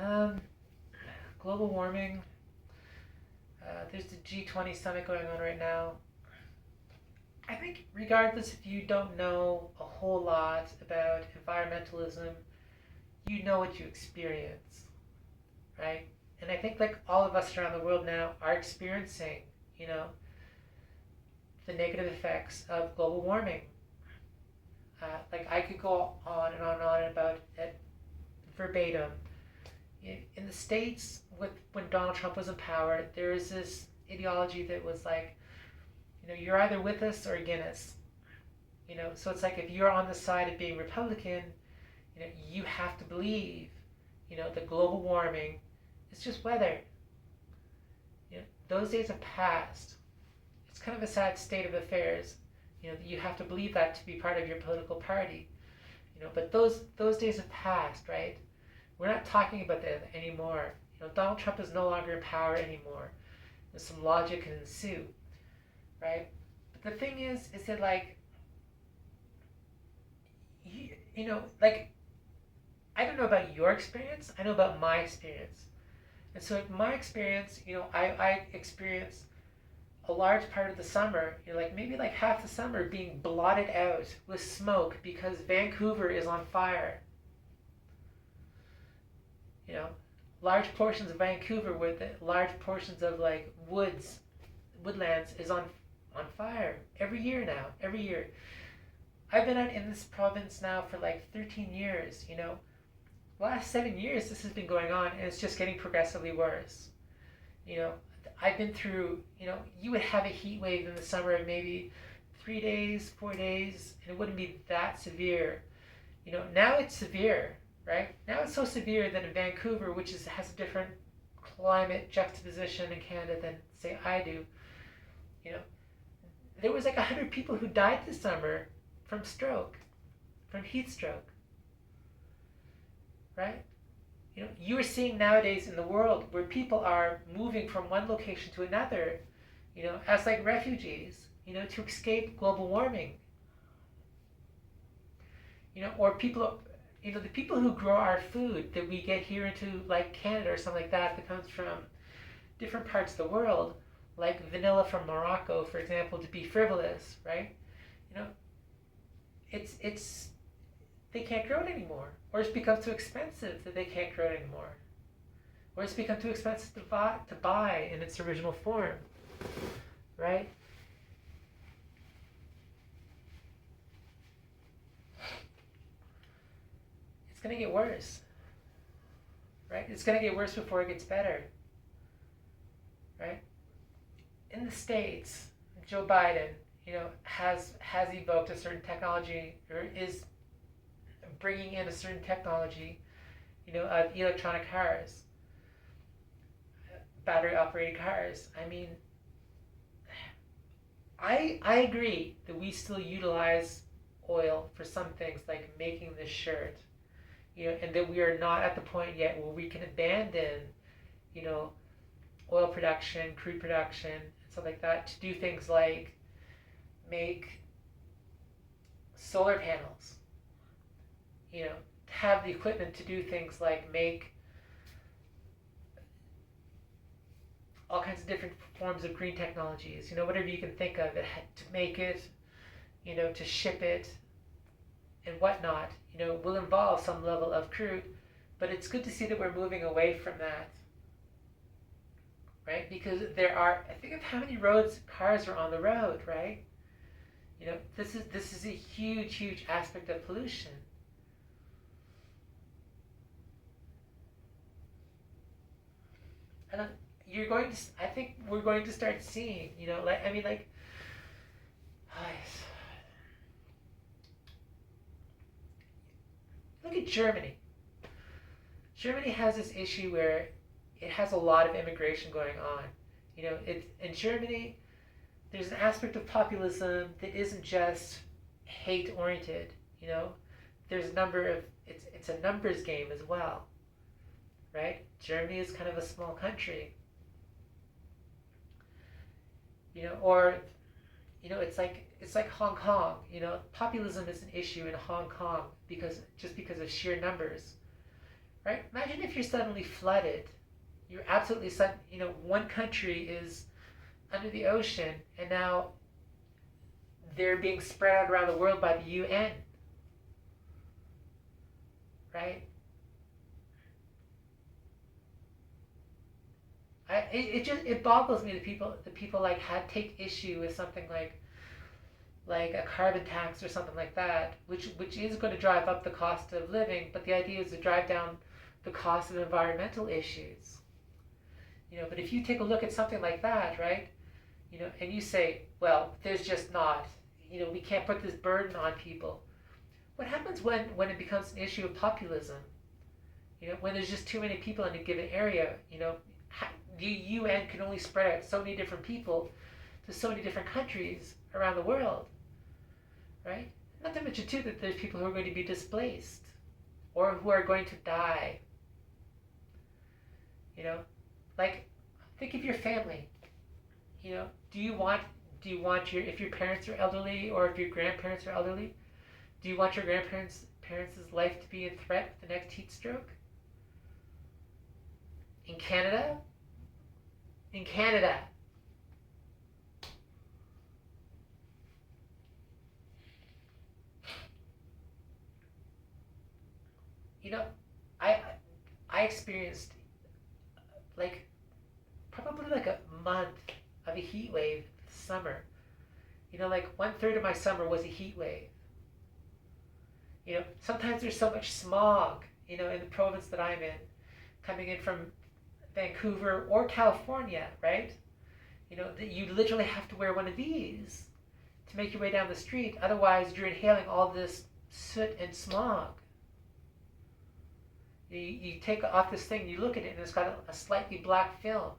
Um, Global warming. There's the G20 Summit going on right now. I think, regardless if you don't know a whole lot about environmentalism, you know what you experience, right? And I think, like, all of us around the world now are experiencing, you know, the negative effects of global warming. Like, I could go on and on and on about it verbatim. In the States, when Donald Trump was in power, there was this ideology that was like, you're either with us or against us. So it's like, if you're on the side of being Republican, you have to believe, that global warming is just weather. Those days have passed. It's kind of a sad state of affairs, that you have to believe that to be part of your political party. But those days have passed, right? We're not talking about that anymore. Donald Trump is no longer in power anymore. There's some logic can ensue, right? But the thing is that, like, like, I don't know about your experience. I know about my experience. And so, in my experience, I experience a large part of the summer, like maybe like half the summer, being blotted out with smoke because Vancouver is on fire. You know, large portions of Vancouver, where the large portions of, like, woodlands is on fire every year now. Every year, I've been out in this province now for like 13 years. Last 7 years this has been going on, and it's just getting progressively worse. You know, I've been through. You would have a heat wave in the summer of maybe 3 days, 4 days, and it wouldn't be that severe. Now it's severe, right? Now it's so severe that in Vancouver, which has a different climate juxtaposition in Canada than, say, I do, you know, there was like 100 people who died this summer from stroke, from heat stroke, right? You are seeing nowadays in the world where people are moving from one location to another, as like refugees, to escape global warming. Or people, the people who grow our food that we get here into, like, Canada or something like that comes from different parts of the world, like vanilla from Morocco, for example, to be frivolous, right? You know, it's they can't grow it anymore, or it's become too expensive that they can't grow it anymore, or it's become too expensive to buy in its original form, right? It's gonna get worse, right? It's gonna get worse before it gets better, right? In the States, Joe Biden, has evoked a certain technology, or is bringing in a certain technology, of electronic cars, battery operated cars. I mean, I agree that we still utilize oil for some things, like making this shirt, and that we are not at the point yet where we can abandon, you know, oil production, crude production, and stuff like that, to do things like make solar panels, have the equipment to do things like make all kinds of different forms of green technologies, whatever you can think of, to make it, to ship it and whatnot, will involve some level of crude. But it's good to see that we're moving away from that, right? Because I think of how many cars are on the road, right? This is a huge aspect of pollution. And I think we're going to start seeing, look at Germany. Germany has this issue where it has a lot of immigration going on. In Germany, there's an aspect of populism that isn't just hate oriented. There's a number of it's a numbers game as well, right? Germany is kind of a small country, or it's like Hong Kong. Populism is an issue in Hong Kong because of sheer numbers, right? Imagine if you're suddenly flooded. You're absolutely sudden. One country is under the ocean, and now they're being spread out around the world by the UN, right? It boggles me that people like had take issue with something like a carbon tax or something like that, which is going to drive up the cost of living, but the idea is to drive down the cost of environmental issues. But if you take a look at something like that, right? And you say, well, there's just not, we can't put this burden on people. What happens when it becomes an issue of populism? When there's just too many people in a given area, the UN can only spread out so many different people to so many different countries around the world, right? Not to mention too that there's people who are going to be displaced or who are going to die. You know, like think of your family. Do you want if your parents are elderly or if your grandparents are elderly, do you want your grandparents' life to be in threat with the next heat stroke? In Canada? In Canada. You know, I I experienced like probably like a month of a heat wave this summer. Like 1/3 of my summer was a heat wave. Sometimes there's so much smog, in the province that I'm in, coming in from Vancouver or California, right? That you literally have to wear one of these to make your way down the street. Otherwise, you're inhaling all this soot and smog. You take off this thing, you look at it, and it's got a slightly black film.